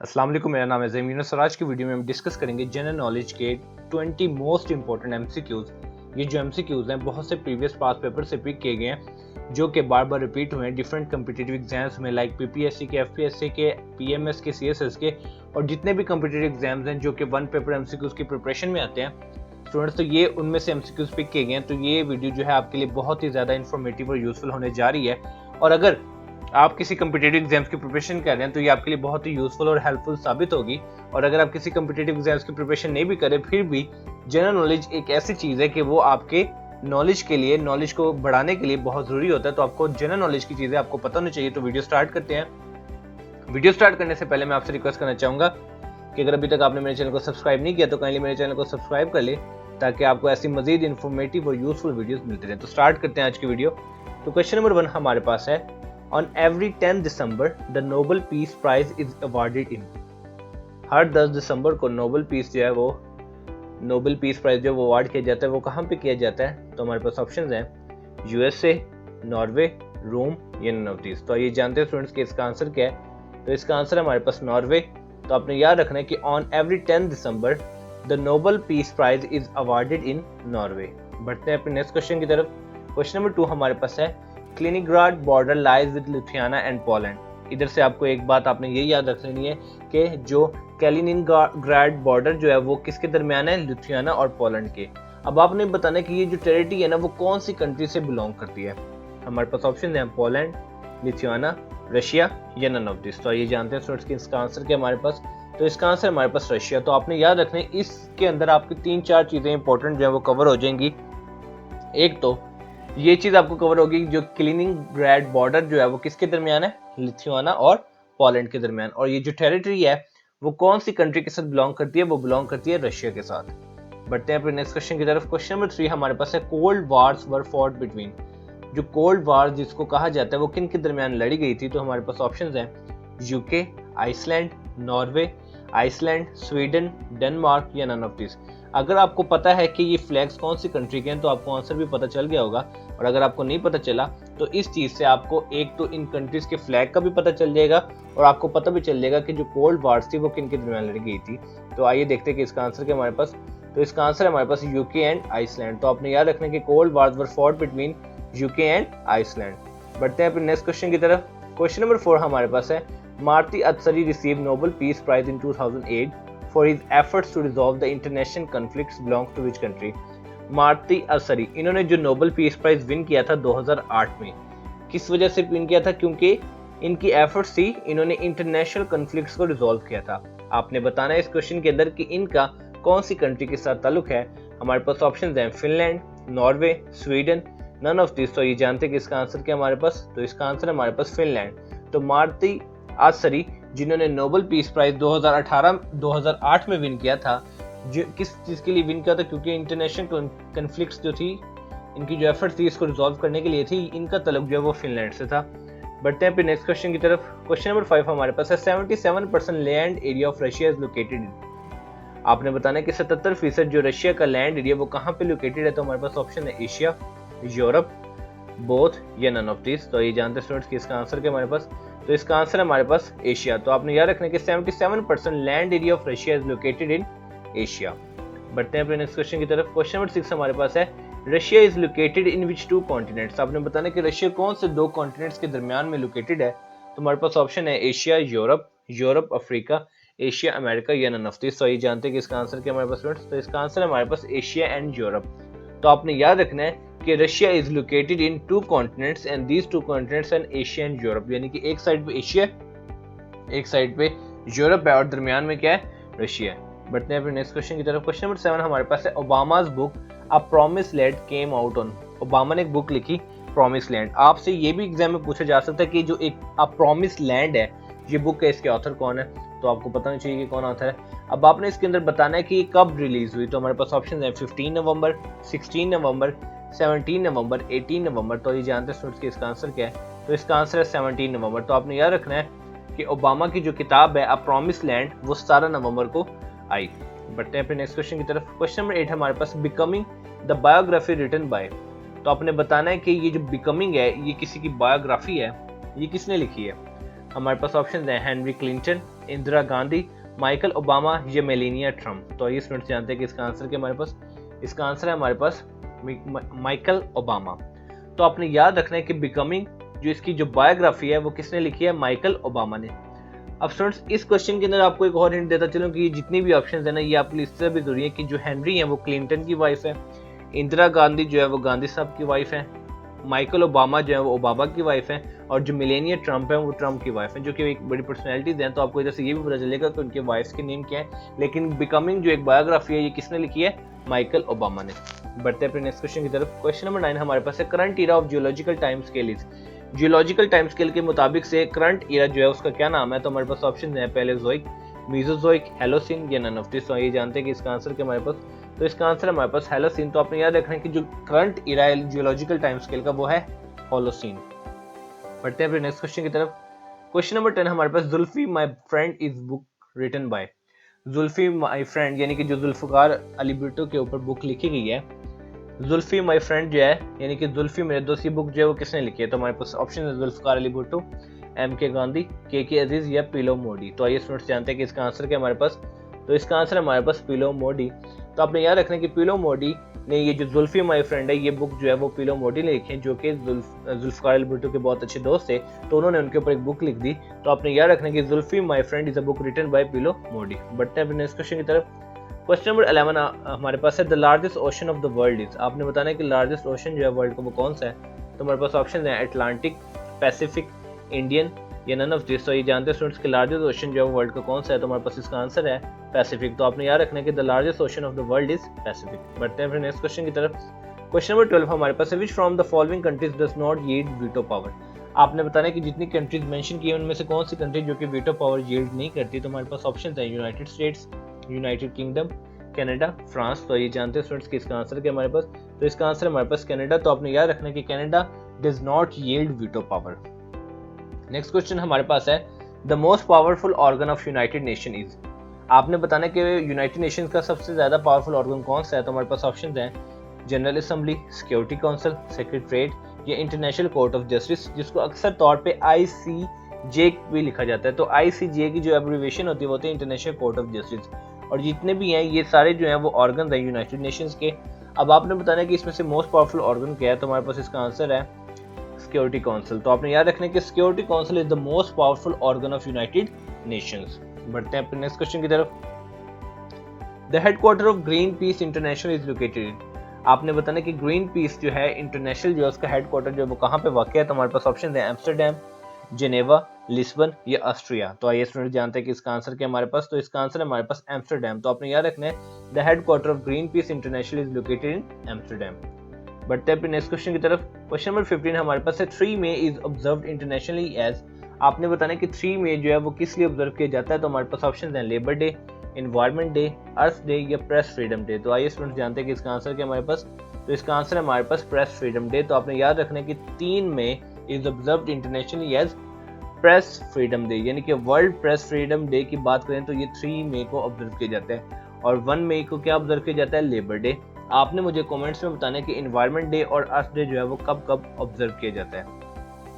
अस्सलाम वालेकुम, मेरा नाम है ज़मीन यूनुस और आज की वीडियो में हम डिस्कस करेंगे जनरल नॉलेज के 20 मोस्ट इंपॉर्टेंट एमसीक्यूज़। ये जो एमसीक्यूज़ हैं बहुत से प्रीवियस पास पेपर से पिक किए गए हैं जो कि बार बार रिपीट हुए हैं डिफरेंट कम्पिटिटिव एग्जाम्स में, लाइक पीपीएससी के, एफपीएससी के, पीएमएस के, सीएसएस के और जितने भी कम्पिटिटिव एग्जाम्स हैं जो कि वन पेपर एमसीक्यूज़ की प्रिपरेशन में आते हैं स्टूडेंट्स। तो ये उनमें से एमसीक्यूज़ पिक किए गए हैं। तो ये वीडियो जो है आपके लिए बहुत ही ज़्यादा इन्फॉर्मेटिव और यूजफुल होने जा रही है। और अगर आप किसी कम्पिटिटिव एग्जाम्स की प्रिपरेशन कर रहे हैं तो ये आपके लिए बहुत ही यूजफुल और हेल्पफुल साबित होगी। और अगर आप किसी कम्पिटिटिव एग्जाम्स की प्रिपरेशन नहीं भी करें फिर भी जनरल नॉलेज एक ऐसी चीज़ है कि वो आपके नॉलेज के लिए, नॉलेज को बढ़ाने के लिए बहुत ज़रूरी होता है। तो आपको जनरल नॉलेज की चीज़ें आपको पता होनी चाहिए। तो वीडियो स्टार्ट करते हैं। वीडियो स्टार्ट करने से पहले मैं आपसे रिक्वेस्ट करना चाहूँगा कि अगर अभी तक आपने मेरे चैनल को सब्सक्राइब नहीं किया तो काइंडली मेरे चैनल को सब्सक्राइब कर ले ताकि आपको ऐसी मजीद इन्फॉर्मेटिव और यूजफुल वीडियोस मिलते रहें। तो स्टार्ट करते हैं आज की वीडियो। तो क्वेश्चन नंबर 1 हमारे पास है, on every 10 December the Nobel peace prize is awarded in. हर 10 दिसंबर को नोबेल पीस जो है वो नोबेल पीस प्राइज जो वो अवार्ड किया जाता है वो कहाँ पे किया जाता है। तो हमारे पास ऑप्शंस हैं यूएसए, नॉर्वे, रोम या नन ऑफ दीज। तो ये जानते हैं स्टूडेंट्स कि इसका आंसर क्या है। तो इसका आंसर है हमारे पास नॉर्वे। तो आपने याद रखना है कि on every 10 December the Nobel peace prize is awarded in Norway. बढ़ते हैं अपने नेक्स्ट क्वेश्चन की तरफ। क्वेश्चन नंबर 2 हमारे पास है, Kaliningrad border lies with Lithuania and Poland. इधर से आपको एक बात आपने ये याद रख लेनी है कि जो कलिनिंग्राड बॉर्डर जो है वो किसके दरमियान है, लिथुआनिया और पोलैंड के। अब आपने बताना कि ये जो टेरिटरी है ना वो कौन सी कंट्री से बिलोंग करती है। हमारे पास ऑप्शन है पोलैंड, लिथुआनिया, रशिया या नन ऑफ दिस। तो ये जानते हैं स्टूडेंट्स कि इसका आंसर क्या हमारे पास। तो इसका आंसर हमारे पास रशिया। तो आपने याद रखना है इसके अंदर आपकी 3-4 चीजें इंपॉर्टेंट जो है वो कवर हो जाएंगी। एक तो ये चीज आपको कवर होगी जो कलिनिंग्राड बॉर्डर जो है वो किसके दरमियान है, लिथुआनिया और पोलैंड के दरमियान। और ये जो टेरिटरी है वो कौन सी कंट्री के साथ बिलोंग करती है, वो बिलोंग करती है रशिया के साथ। बढ़ते हैं अपने नेक्स्ट क्वेश्चन की तरफ। क्वेश्चन नंबर 3 हमारे पास है, cold wars were fought between. जो कोल्ड वार जिसको कहा जाता है वो किन के दरमियान लड़ी गई थी। तो हमारे पास ऑप्शंस हैं UK, Iceland, Norway, Iceland, Sweden, Denmark या नन ऑफ दिस। अगर आपको पता है कि ये फ्लैग्स कौन सी कंट्री के हैं तो आपको आंसर भी पता चल गया होगा। और अगर आपको नहीं पता चला तो इस चीज से आपको एक तो इन कंट्रीज के फ्लैग का भी पता चल जाएगा और आपको पता भी चल जाएगा कि जो कोल्ड वार्स थी वो किन के दरमियान लड़ी गई थी। तो आइए देखते हैं कि इसका आंसर क्या हमारे पास। तो इसका आंसर है हमारे पास यूके एंड आइसलैंड। तो आपने याद रखना कि cold wars were fought between UK and Iceland. बढ़ते हैं अपने नेक्स्ट क्वेश्चन की तरफ। क्वेश्चन नंबर 4 हमारे पास है, Martti Ahtisaari receive Nobel piece Prize in 2008 for his efforts to resolve the international conflicts belongs to which country. Martti Ahtisaari इन्होंने जो नोबेल पीस प्राइज विन किया था 2008 में, किस वजह से विन किया था, क्योंकि इनकी एफर्ट्स थी, इन्होंने इंटरनेशनल कॉन्फ्लिक्ट्स को रिजॉल्व किया था। आपने बताना है इस क्वेश्चन के अंदर कि इनका कौन सी कंट्री के साथ ताल्लुक है। हमारे पास ऑप्शंस हैं Finland, Norway, Sweden, none of this. तो ये जानते हैं कि इसका आंसर क्या हमारे पास। तो इसका आंसर है हमारे पास फिनलैंड। तो मार्टी अत्सरी जिन्होंने नोबेल पीस प्राइज 2008 में विन किया था, जो किस चीज के लिए विन किया था, क्योंकि इंटरनेशनल कॉन्फ्लिक्ट्स जो थी, इनकी जो एफर्ट थी इसको रिजॉल्व करने के लिए थी, इनका तल्लुक जो है वो फिनलैंड से था। बढ़ते हैं फिर नेक्स्ट क्वेश्चन की तरफ। क्वेश्चन नंबर 5 हमारे पास है, 77% land area of Russia is located in. आपने बताना है कि 77% जो रशिया का लैंड एरिया वो कहाँ पे लोकेटेड है। तो हमारे पास ऑप्शन है एशिया, यूरोप, बोथ या नन ऑफ दिस। तो ये जानते हैं स्टूडेंट्स कि इसका आंसर क्या हमारे पास। तो इसका आंसर है हमारे पास एशिया। तो आपने याद रखना कि 77% land area of Russia is located in Asia. बढ़ते हैं अपने नेक्स्ट क्वेश्चन की तरफ। क्वेश्चन नंबर 6 हमारे पास है, Russia is located in which 2 continents. आपने बताना कि रशिया कौन से 2 कॉन्टिनेंट्स के दरमियान में लोकेटेड है। तो हमारे पास ऑप्शन है Asia Europe, Europe Africa, Asia America या नन ऑफ दिस। तो ये जानते हैं कि इसका आंसर क्या हमारे पास स्टूडेंट्स। तो इसका आंसर है हमारे पास एशिया एंड यूरोप। तो आपने याद रखना है कि Russia is located in 2 continents and these 2 continents and Asia and Europe. यानी कि एक साइड पे एशिया, एक साइड पे यूरोप है और दरमियान में क्या है, रशिया है। बढ़ते हैं अपने नेक्स्ट क्वेश्चन की तरफ। क्वेश्चन नंबर 7 हमारे पास है, Obama's book a promise land came out on. Obama ने एक बुक लिखी प्रॉमिस लैंड। आपसे ये भी एग्जाम में पूछा जा सकता है कि जो एक अ प्रॉमिस लैंड है ये बुक है, इसके ऑथर कौन है। तो आपको पता नहीं चाहिए कि कौन ऑथर है। अब आपने इसके अंदर बताना है कि कब रिलीज हुई। तो हमारे पास ऑप्शन है 15 नवंबर, 16 नवंबर, 17 नवंबर, 18 नवंबर। तो ये जानते हैं स्टूडेंट्स कि इसका आंसर क्या है। तो इसका आंसर है 17 नवंबर। तो आपने याद रखना है कि ओबामा की जो किताब है अ प्रॉमिस लैंड वो 17 नवंबर को आई। बढ़ते हैं अपने नेक्स्ट क्वेश्चन की तरफ। क्वेश्चन नंबर 8 हमारे पास, becoming the biography written by. तो आपने बताना है कि ये जो बिकमिंग है ये किसी की बायोग्राफी है, ये किसने लिखी है। हमारे पास ऑप्शन है Henry Clinton, Indira Gandhi, Michael Obama या मेलानिया ट्रम्प। तो आइए स्टूडेंट्स जानते हैं कि इसका आंसर क्या हमारे पास, इसका आंसर है हमारे पास माइकल ओबामा। तो आपने याद रखना है कि बिकमिंग जो इसकी जो बायोग्राफी है वो किसने लिखी है, माइकल ओबामा ने। अब स्टूडेंट्स इस क्वेश्चन के अंदर आपको एक और हिंट देता चलूं कि ये जितनी भी ऑप्शंस है ना, ये आपके लिए इससे भी जरूरी है कि जो हेनरी है वो क्लिंटन की वाइफ है, इंदिरा गांधी जो है वो गांधी साहब की वाइफ है, माइकल ओबामा जो है वो ओबामा की वाइफ है, और जो मिलेनिया ट्रम्प है वो ट्रम्प की वाइफ है, जो कि एक बड़ी पर्सनैलिटीज हैं। तो आपको इधर से ये भी पता चलेगा कि उनके वाइफ के नेम क्या है। लेकिन बिकमिंग जो एक बायोग्राफी है ये किसने लिखी है, माइकल ओबामा ने। बढ़ते हैं अपने नेक्स्ट क्वेश्चन की तरफ। क्वेश्चन नंबर 9 हमारे पास है, current era of geological time scale is. Geological time scale के मुताबिक से करंट ईरा जो है उसका क्या नाम है। तो हमारे पास ऑप्शन है पैलेओजोइक, मीसोजोइक, हेलोसिन या नन ऑफ दिस। तो ये जानते हैं कि इसका आंसर क्या हमारे पास, तो इसका आंसर हमारे पास हेलोसिन। तो आपने याद रखना है कि जो करंट ईरा है जियोलॉजिकल टाइम स्केल का वो है होलोसिन। बढ़ते हैं अपने नेक्स्ट क्वेश्चन की तरफ। क्वेश्चन नंबर 10 हमारे पास, Zulfi my friend is book written by. Zulfi my friend यानी कि जो जुल्फकार अली भुट्टो के ऊपर बुक लिखी गई है, जुल्फी माय फ्रेंड जो है यानी कि जुल्फी मेरे दोस्त, ये बुक जो है वो किसने लिखी है। तो हमारे पास ऑप्शन है जुल्फकार अली भुट्टो, M.K. गांधी, के अजीज या पीलो मोडी। तो आइए स्टूडेंट्स जानते हैं कि इसका आंसर क्या हमारे पास, तो इसका आंसर हमारे पास पीलो मोडी। तो आपने याद रखना है कि पीलो मोडी ने ये जो जुल्फी माय फ्रेंड है ये बुक जो है वो पीलो मोडी ने लिखी है, जो कि जुल्फकार अली भुट्टो के बहुत अच्छे दोस्त थे, तो उन्होंने उनके ऊपर एक बुक लिख दी। तो आपने याद रखना है कि Zulfi my friend is a book written by Piloo Mody. बढ़ते हैं नेक्स्ट क्वेश्चन की तरफ। क्वेश्चन नंबर 11 हमारे पास है, the largest ocean of the world is. आपने बताना है कि लार्जेस्ट ओशन जो है वर्ल्ड का वो कौन सा है। तो हमारे पास ऑप्शन है अटलांटिक, पैसिफिक, इंडियन या नन ऑफ दिस। तो ये जानते हैं स्टूडेंट्स कि लार्जेस्ट ओशन जो है वर्ल्ड का कौन सा है। तो हमारे पास इसका आंसर है पैसिफिक। तो आपने याद रखना है कि the largest ocean of the world is Pacific. बढ़ते हैं फिर नेक्स्ट क्वेश्चन की तरफ। क्वेश्चन नंबर 12 हमारे पास है, which from the following countries does not yield veto power. आपने बताना है कि जितनी कंट्रीज मेंशन की है उनमें से कौन सी कंट्री जो कि वीटो पावर यील्ड नहीं करती। तो हमारे पास ऑप्शन है United states, United kingdom, Canada, France. तो ये जानते हैं स्टूडेंट्स कि इसका आंसर क्या हमारे पास, तो इसका आंसर हमारे पास कनाडा। तो आपने याद रखना है कि Canada does not yield veto power. Next question हमारे पास है, the most powerful organ of United nation is. आपने बताना है कि यूनाइटेड नेशंस का सबसे ज्यादा पावरफुल ऑर्गन कौन सा है। तो हमारे पास ऑप्शन है general assembly, security council, secretariat या इंटरनेशनल कोर्ट ऑफ जस्टिस, जिसको अक्सर तौर पे ICJ भी लिखा जाता है। तो ICJ की जो एब्रिविएशन होती है वो होती है इंटरनेशनल कोर्ट ऑफ जस्टिस। और जितने भी हैं ये सारे जो हैं वो ऑर्गन हैं यूनाइटेड नेशंस के। अब आपने बताना है कि इसमें से मोस्ट पावरफुल ऑर्गन क्या है। तो हमारे पास इसका आंसर है सिक्योरिटी काउंसिल। तो आपने याद रखना है कि security council is the most powerful organ of United Nations. बढ़ते हैं अपने नेक्स्ट क्वेश्चन की तरफ। The headquarter of green peas international is located. आपने बताना है कि ग्रीन पीस जो है इंटरनेशनल जो है उसका हेडक्वार्टर जो है वो कहाँ पे वाक़ है। तो हमारे पास ऑप्शन है एम्स्टरडेम, जेनेवा, लिस्बन या ऑस्ट्रिया। तो आइए स्टूडेंट जानते हैं कि इसका आंसर क्या हमारे पास, तो इसका आंसर है हमारे पास एम्स्टरडेम। तो आपने याद रखना है the headquarter of green peas international is located in Amsterdam. बढ़ते हैं नेक्स्ट क्वेश्चन की तरफ। क्वेश्चन नंबर 15 हमारे पास है, 3 May is observed internationally as. आपने बताना है कि 3 मई जो है वो किस लिए ऑब्जर्व किया जाता है। तो हमारे पास ऑप्शन है लेबर डे, एनवायरमेंट डे, अर्थ डे या प्रेस फ्रीडम डे। तो आइए स्टूडेंट जानते हैं कि इसका आंसर क्या हमारे पास, तो इसका आंसर है हमारे पास प्रेस फ्रीडम डे। तो आपने याद रखना है कि 3 May is observed internationally as press freedom day, यानी कि वर्ल्ड प्रेस फ्रीडम डे की बात करें तो ये 3 मई को ऑब्जर्व किया जाता है। और 1 मई को क्या ऑब्जर्व किया जाता है, लेबर डे। आपने मुझे कमेंट्स में बताना है कि एनवायरमेंट डे और अर्थ डे जो है वो कब कब ऑब्जर्व किया जाता है।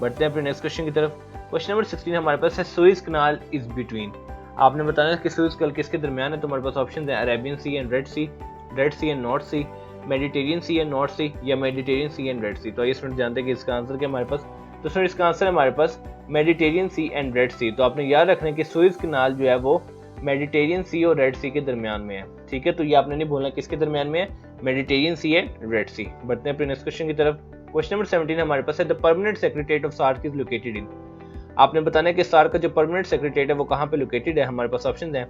बढ़ते हैं अपने नेक्स्ट क्वेश्चन की तरफ। क्वेश्चन नंबर 16 हमारे पास है, सुएज कैनाल इज बिटवीन। आपने बताना है कि सुएज कैनाल किसके दरमियान है। तो हमारे पास ऑप्शन है Arabian Sea and Red Sea, Red Sea and North Sea, Mediterranean Sea and North Sea या Mediterranean Sea and Red Sea. तो ये स्टूडेंट जानते हैं कि इसका आंसर क्या हमारे पास, तो स्टूडेंट इसका आंसर है हमारे पास Mediterranean Sea and Red Sea. तो आपने याद रखना है कि सुएज कैनाल जो है वो मेडिटेरियन सी और रेड सी के दरमियान में है। ठीक है, तो ये आपने नहीं बोलना किसके दरमियान में है, मेडिटेरियन सी एंड रेड सी। बढ़ते हैं अपने नेक्स्ट क्वेश्चन की तरफ। क्वेश्चन नंबर 17 हमारे पास है, the permanent secretariat of SAARC is located in. आपने बताना है कि सार्क का जो परमानेंट सेक्रेटरीट है वो कहाँ पे लोकेटेड है। हमारे पास ऑप्शन है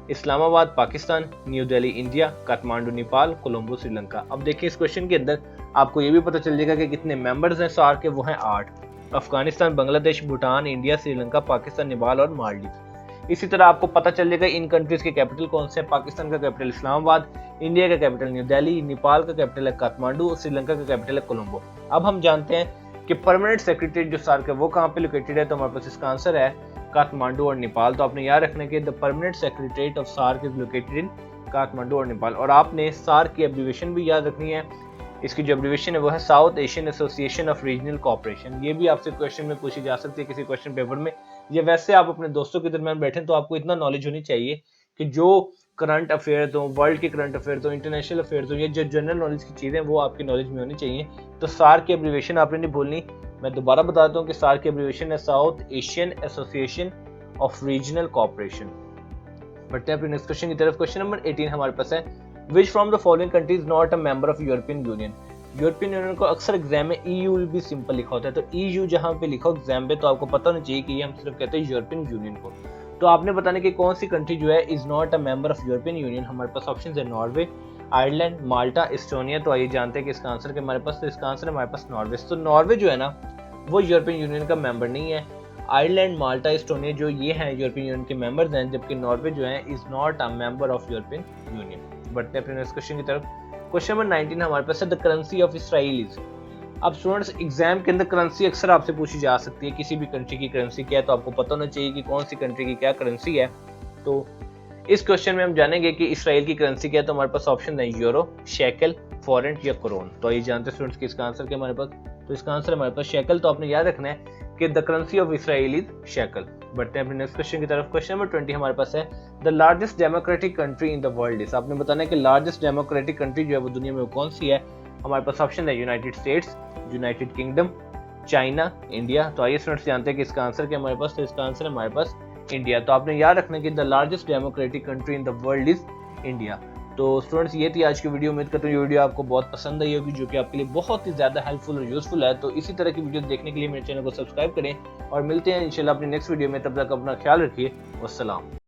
इस्लामाबाद पाकिस्तान, न्यू दिल्ली इंडिया, काठमांडू नेपाल, कोलंबो श्रीलंका। अब देखिए इस क्वेश्चन के अंदर आपको ये भी पता चल जाएगा कि कितने मेंबर्स हैं सार्क के, वो हैं 8। अफगानिस्तान, बांग्लादेश, भूटान, इंडिया, श्रीलंका, पाकिस्तान, नेपाल और मालदीव। इसी तरह आपको पता चल जाएगा इन कंट्रीज के कैपिटल कौन से हैं। पाकिस्तान का कैपिटल इस्लामाबाद, इंडिया का कैपिटल न्यू दिल्ली, नेपाल का कैपिटल है काठमांडू और श्रीलंका का कैपिटल है कोलंबो। अब हम जानते हैं कि परमानेंट सेक्रेटरी जो सार्क है वो कहाँ पे लोकेटेड है। तो हमारे पास इसका आंसर है काठमांडू और नेपाल। तो आपने याद रखना है कि the permanent secretariat of SAARC is located in Kathmandu और नेपाल। और आपने सार्क की एब्रिविएशन भी याद रखनी है। इसकी जो एब्रिविएशन है वो है south Asian association of regional cooperation. ये भी आपसे क्वेश्चन में पूछी जा सकती है किसी क्वेश्चन पेपर में या वैसे आप अपने दोस्तों के दरमियान बैठे तो आपको इतना नॉलेज होनी चाहिए कि जो करंट अफेयर हो, वर्ल्ड के करंट अफेयर हो, इंटरनेशनल अफेयर हो, या जो जनरल नॉलेज की चीज़ें वो आपकी नॉलेज में होनी चाहिए। तो सार की एब्रीविएशन आपने नहीं भूलनी। मैं दोबारा बताता हूँ कि सार की एब्रीविएशन है south Asian association of regional cooperation. बढ़ते हैं अपने नेक्स्ट क्वेश्चन की तरफ। क्वेश्चन नंबर 18 हमारे पास है, which from the following country is not a member of European union. European union को अक्सर एग्जाम में EU भी सिंपल लिखा होता है, तो EU जहां पे लिखा हो एग्जाम पे तो आपको पता होना चाहिए कि ये हम सिर्फ कहते हैं यूरोपियन यूनियन को। तो आपने बताने की कौन सी कंट्री जो है is not a member of European union. हमारे पास ऑप्शन है नॉर्वे, आयरलैंड, माल्टा, एस्टोनिया। तो आइए जानते हैं कि इसका आंसर हमारे पास, तो इसका आंसर हमारे पास नॉर्वे। तो नॉर्वे जो है ना वो यूरोपियन यूनियन का मेंबर नहीं है। आयरलैंड, माल्टा, एस्टोनिया जो ये हैं यूरोपियन यूनियन के मेंबर्स हैं, जबकि नॉर्वे जो है is not a member of European union. बढ़ते हैं अपने नेक्स्ट क्वेश्चन की तरफ। क्वेश्चन नंबर 19 हमारे पास है, the currency of Israel is. अब स्टूडेंट्स एग्जाम के अंदर करेंसी अक्सर आपसे पूछी जा सकती है, किसी भी कंट्री की करेंसी क्या है, तो आपको पता होना चाहिए कि कौन सी कंट्री की क्या करेंसी है। तो इस क्वेश्चन में हम जानेंगे कि इसराइल की करेंसी क्या है। तो हमारे पास ऑप्शन है यूरो, शेकल, फॉरेंट या करोन। तो आइए जानते हैं स्टूडेंट्स कि इसका आंसर क्या हमारे पास। तो इसका आंसर हमारे पास शेकल। तो आपने याद रखना है कि the currency of Israel is shackle. बढ़ते हैं अपने नेक्स्ट क्वेश्चन की तरफ। क्वेश्चन नंबर 20 हमारे पास है, the largest democratic country in the world is. आपने बताना है कि लार्जेस्ट डेमोक्रेटिक कंट्री जो है वो दुनिया में वो कौन सी है। हमारे पास ऑप्शन है United states, United kingdom, China, India. तो आइए स्टूडेंट्स जानते हैं कि इसका आंसर क्या हमारे पास। तो इसका आंसर है हमारे पास इंडिया। तो आपने याद रखना कि the largest democratic country in the world is India. तो स्टूडेंट्स ये थी आज की वीडियो। उम्मीद करता हूँ ये वीडियो आपको बहुत पसंद आई होगी, जो कि आपके लिए बहुत ही ज़्यादा हेल्पफुल और यूजफुल है। तो इसी तरह की वीडियो देखने के लिए मेरे चैनल को सब्सक्राइब करें और मिलते हैं इंशाल्लाह अपनी नेक्स्ट वीडियो में। तब तक अपना ख्याल रखिए। वस्सलाम।